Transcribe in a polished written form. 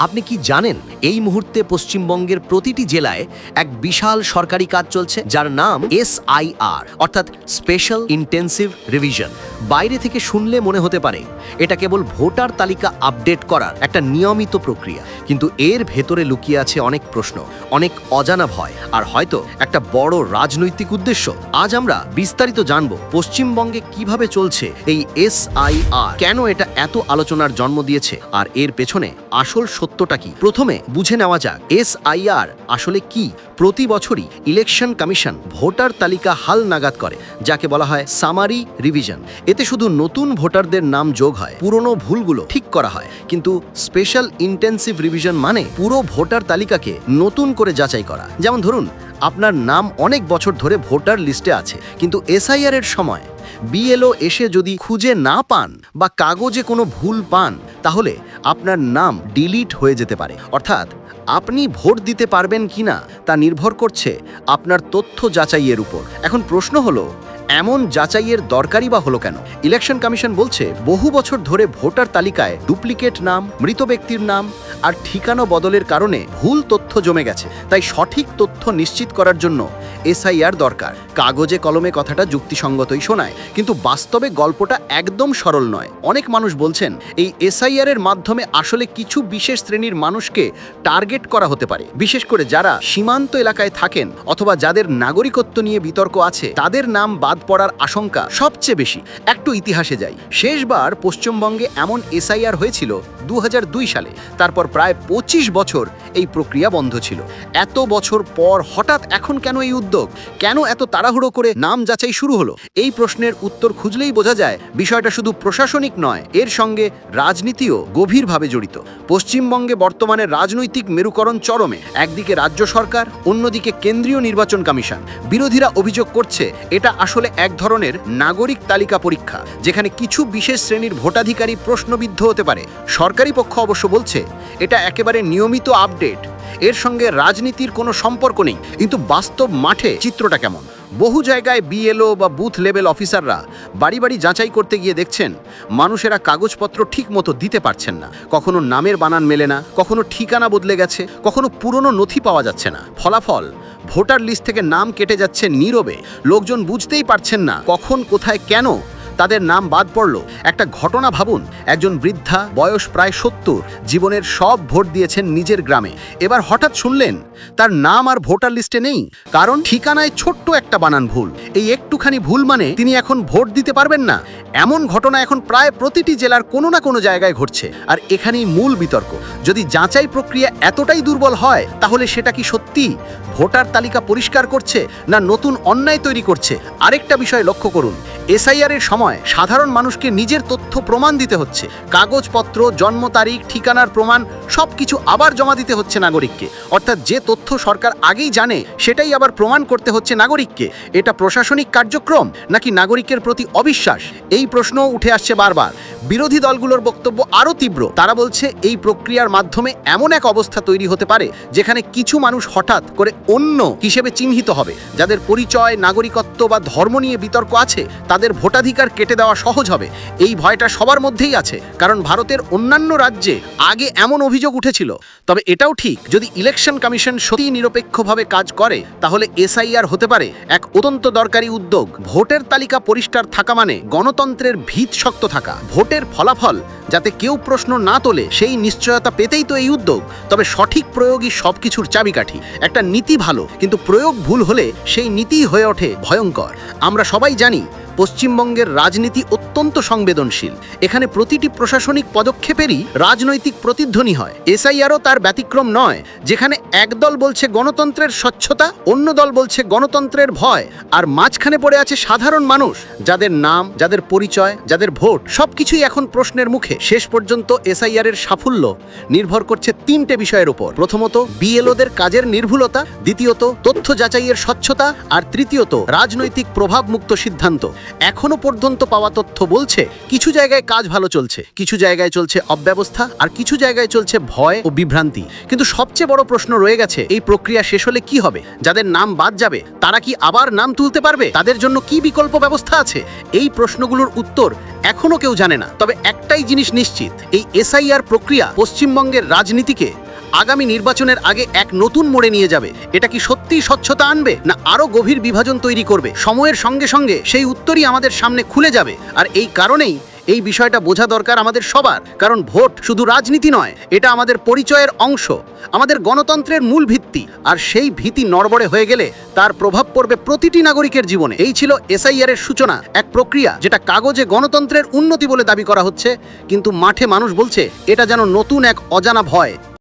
আপনি কি জানেন এই মুহূর্তে পশ্চিমবঙ্গের প্রতিটি জেলায় এক বিশাল সরকারি কাজ চলছে যার নাম SIR অর্থাৎ স্পেশাল ইন্টেন্সিভ রিভিশন। বাইরে থেকে শুনলে মনে হতে পারে এটা কেবল ভোটার তালিকা আপডেট করার একটা নিয়মিত প্রক্রিয়া, কিন্তু এর ভেতরে লুকিয়ে আছে অনেক প্রশ্ন, অনেক অজানা ভয় আর হয়তো একটা বড় রাজনৈতিক উদ্দেশ্য। আজ আমরা বিস্তারিত জানব পশ্চিমবঙ্গে কিভাবে চলছে এই SIR, কেন এটা এত আলোচনার জন্ম দিয়েছে আর এর পেছনে আসল সত্যটা কি। প্রথমে বুঝে নেওয়া যাক SIR আসলে কি। প্রতি বছরই ইলেকশন কমিশন ভোটার তালিকা হালনাগাদ করে, যাকে বলা হয় সামারি রিভিশন। এতে শুধু নতুন ভোটারদের নাম যোগ হয়, পুরনো ভুলগুলো ঠিক করা হয়। কিন্তু স্পেশাল ইন্টেন্সিভ রিভিশন মানে পুরো ভোটার তালিকাকে নতুন করে যাচাই করা। যেমন ধরুন, আপনার নাম অনেক বছর ধরে ভোটার লিস্টে আছে, কিন্তু SIR এর সময় BLO এসে যদি খুঁজে না পান বা কাগজে কোনো ভুল পান, তাহলে আপনার নাম ডিলিট হয়ে যেতে পারে। অর্থাৎ আপনি ভোট দিতে পারবেন কিনা তা নির্ভর করছে আপনার তথ্য যাচাইয়ের উপর। এখন প্রশ্ন হলো, এমন যাচাইয়ের দরকারই বা হলো কেন? ইলেকশন কমিশন বলছে বহু বছর ধরে ভোটার তালিকায় ডুপ্লিকেট নাম, মৃত ব্যক্তির নাম আর ঠিকানা বদলের কারণে ভুল তথ্য জমে গেছে। তাই সঠিক তথ্য নিশ্চিত করার জন্য SIR দরকার। কাগজে কলমে কথাটা যুক্তিসঙ্গতই শোনায়, কিন্তু বাস্তবে গল্পটা একদম সরল নয়। অনেক মানুষ বলছেন এই SIR এর মাধ্যমে আসলে কিছু বিশেষ শ্রেণীর মানুষকে টার্গেট করা হতে পারে, বিশেষ করে যারা সীমান্ত এলাকায় থাকেন অথবা যাদের নাগরিকত্ব নিয়ে বিতর্ক আছে, তাদের নাম বাদ পড়ার আশঙ্কা সবচেয়ে বেশি। একটু ইতিহাসে যাই। শেষবার পশ্চিমবঙ্গে এমন SIR হয়েছিল 2002 সালে। তারপর প্রায় 25 বছর এই প্রক্রিয়া বন্ধ ছিল। এত বছর পর হঠাৎ এখন কেন এই উদ্যোগ? কেন এত তাড়াহুড়ো করে নাম যাচাই শুরু হলো? এই প্রশ্নের উত্তর খুঁজলেই বোঝা যায় বিষয়টা শুধু প্রশাসনিক নয়, এর সঙ্গে রাজনীতিও গভীরভাবে জড়িত। পশ্চিমবঙ্গে বর্তমানে রাজনৈতিক মেরুকরণ চরমে। একদিকে রাজ্য সরকার, অন্যদিকে কেন্দ্রীয় নির্বাচন কমিশন। বিরোধীরা অভিযোগ করছে এটা আসলে এক ধরনের নাগরিক তালিকা পরীক্ষা, যেখানে কিছু বিশেষ শ্রেণীর ভোটাধিকারী প্রশ্নবিদ্ধ হতে পারে। সরকারি পক্ষ অবশ্য বলছে এটা একেবারে নিয়মিত আপডেট, এর সঙ্গে রাজনীতির কোনো সম্পর্ক নেই। কিন্তু বাস্তব মাঠে চিত্রটা কেমন? বহু জায়গায় BLO বা বুথ লেভেল অফিসাররা বাড়ি বাড়ি যাচাই করতে গিয়ে দেখছেন মানুষেরা কাগজপত্র ঠিক মতো দিতে পারছেন না। কখনো নামের বানান মেলে না, কখনো ঠিকানা বদলে গেছে, কখনো পুরনো নথি পাওয়া যাচ্ছে না। ফলাফল, ভোটার লিস্ট থেকে নাম কেটে যাচ্ছে নীরবে। লোকজন বুঝতেই পারছেন না কখন, কোথায়, কেন তাদের নাম বাদ পড়ল। একটা ঘটনা ভাবুন, একজন বৃদ্ধা, বয়স প্রায় 70, জীবনের সব ভোট দিয়েছেন নিজের গ্রামে। এবার হঠাৎ শুনলেন তার নাম আর ভোটার লিস্টে নেই, কারণ ঠিকানায় ছোট্ট একটা বানান ভুল। এই একটুখানি ভুল মানে তিনি এখন ভোট দিতে পারবেন না। এমন ঘটনা এখন প্রায় প্রতিটি জেলার কোনো না কোনো জায়গায় ঘটছে। আর এখানেই মূল বিতর্ক। যদি যাচাই প্রক্রিয়া এতটাই দুর্বল হয়, তাহলে সেটা কি সত্যি ভোটার তালিকা পরিষ্কার করছে, না নতুন অন্যায় তৈরি করছে? আরেকটা বিষয় লক্ষ্য করুন, SIR এর সময় সাধারণ মানুষকে নিজের তথ্য প্রমাণ দিতে হচ্ছে। কাগজপত্র, জন্ম তারিখ, ঠিকানার প্রমাণ সবকিছু আবার জমা দিতে হচ্ছে নাগরিককে। অর্থাৎ যে তথ্য সরকার আগেই জানে, সেটাই আবার প্রমাণ করতে হচ্ছে নাগরিককে। এটা প্রশাসনিক কার্যক্রম নাকি নাগরিকের প্রতি অবিশ্বাস? এই প্রশ্নও উঠে আসছে বারবার। বিরোধী দলগুলোর বক্তব্য আরও তীব্র। তারা বলছে এই প্রক্রিয়ার মাধ্যমে এমন এক অবস্থা তৈরি হতে পারে যেখানে কিছু মানুষ হঠাৎ করে অন্য হিসেবে চিহ্নিত হবে। যাদের পরিচয়, নাগরিকত্ব বা ধর্ম নিয়ে বিতর্ক আছে, তাদের ভোটাধিকার কেটে দেওয়া সহজ হবে। এই ভয়টা সবার মধ্যেই আছে, কারণ ভারতের অন্যান্য রাজ্যে আগে এমন অভিযোগ উঠেছিল। তবে এটাও ঠিক, যদি ইলেকশন কমিশন সত্যি নিরপেক্ষভাবে কাজ করে, তাহলে SIR হতে পারে এক অত্যন্ত দরকারি উদ্যোগ। ভোটের তালিকা পরিষ্কার থাকা মানে গণতন্ত্রের ভিত শক্ত থাকা। ভোটের ফলাফল যাতে কেউ প্রশ্ন না তোলে, সেই নিশ্চয়তা পেতেই তো এই উদ্যোগ। তবে সঠিক প্রয়োগই সবকিছুর চাবিকাঠি। একটা নীতি ভালো, কিন্তু প্রয়োগ ভুল হলে সেই নীতিই হয়ে ওঠে ভয়ঙ্কর। আমরা সবাই জানি পশ্চিমবঙ্গের রাজনীতি অত্যন্ত সংবেদনশীল। এখানে প্রতিটি প্রশাসনিক পদক্ষেপেরই রাজনৈতিক প্রতিধ্বনি হয়। SIRও তার ব্যতিক্রম নয়, যেখানে এক দল বলছে গণতন্ত্রের স্বচ্ছতা, অন্য দল বলছে গণতন্ত্রের ভয়, আর মাঝখানে পড়ে আছে সাধারণ মানুষ, যাদের নাম, যাদের পরিচয়, যাদের ভোট সবকিছুই এখন প্রশ্নের মুখে। শেষ পর্যন্ত SIR এর সাফল্য নির্ভর করছে 3টে বিষয়ের উপর। প্রথমত, BLOদের কাজের নির্ভুলতা, দ্বিতীয়ত তথ্য যাচাইয়ের স্বচ্ছতা, আর তৃতীয়ত রাজনৈতিক প্রভাবমুক্ত সিদ্ধান্ত। এখনো পর্যন্ত পাওয়া তথ্য বলছে কিছু জায়গায় কাজ ভালো চলছে, কিছু জায়গায় চলছে অব্যবস্থা, আর কিছু জায়গায় চলছে ভয় ও বিভ্রান্তি। কিন্তু সবচেয়ে বড় প্রশ্ন রয়ে গেছে, এই প্রক্রিয়া শেষ হলে কি হবে? যাদের নাম বাদ যাবে, তারা কি আবার নাম তুলতে পারবে? তাদের জন্য কি বিকল্প ব্যবস্থা আছে? এই প্রশ্নগুলোর উত্তর এখনো কেউ জানে না। তবে একটাই জিনিস নিশ্চিত, এই এসআইআর প্রক্রিয়া পশ্চিমবঙ্গের রাজনীতিকে আগামী নির্বাচনের আগে এক নতুন মোড়ে নিয়ে যাবে। এটা কি সত্যিই স্বচ্ছতা আনবে, না আরো গভীর বিভাজন তৈরি করবে? সময়ের সঙ্গে সঙ্গে সেই উত্তরই আমাদের সামনে খুলে যাবে। আর এই কারণেই এই বিষয়টা বোঝা দরকার আমাদের সবার। কারণ ভোট শুধু রাজনীতি নয়, এটা আমাদের পরিচয়ের অংশ, আমাদের গণতন্ত্রের মূল ভিত্তি। আর সেই ভিত্তি নড়বড়ে হয়ে গেলে তার প্রভাব পড়বে প্রতিটি নাগরিকের জীবনে। এই ছিল এসআইআর এর সূচনা, এক প্রক্রিয়া যেটা কাগজে গণতন্ত্রের উন্নতি বলে দাবি করা হচ্ছে, কিন্তু মাঠে মানুষ বলছে এটা যেন নতুন এক অজানা ভয়।